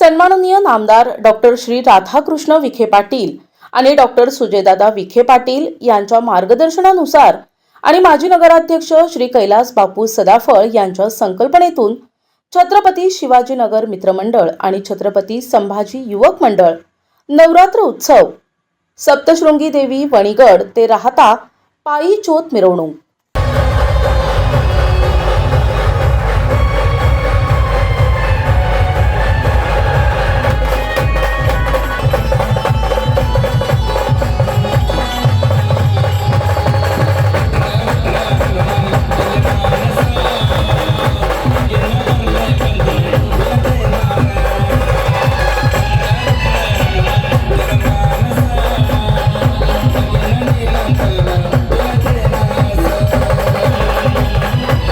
सन्माननीय नामदार डॉक्टर श्री राधाकृष्ण विखे पाटील आणि डॉक्टर सुजयदादा विखे पाटील यांच्या मार्गदर्शनानुसार आणि माजी नगराध्यक्ष श्री कैलास बापू सदाफळ यांच्या संकल्पनेतून छत्रपती शिवाजीनगर मित्रमंडळ आणि छत्रपती संभाजी युवक मंडळ नवरात्र उत्सव सप्तशृंगी देवी वणीगड ते राहता पायी चोत मिरवणूक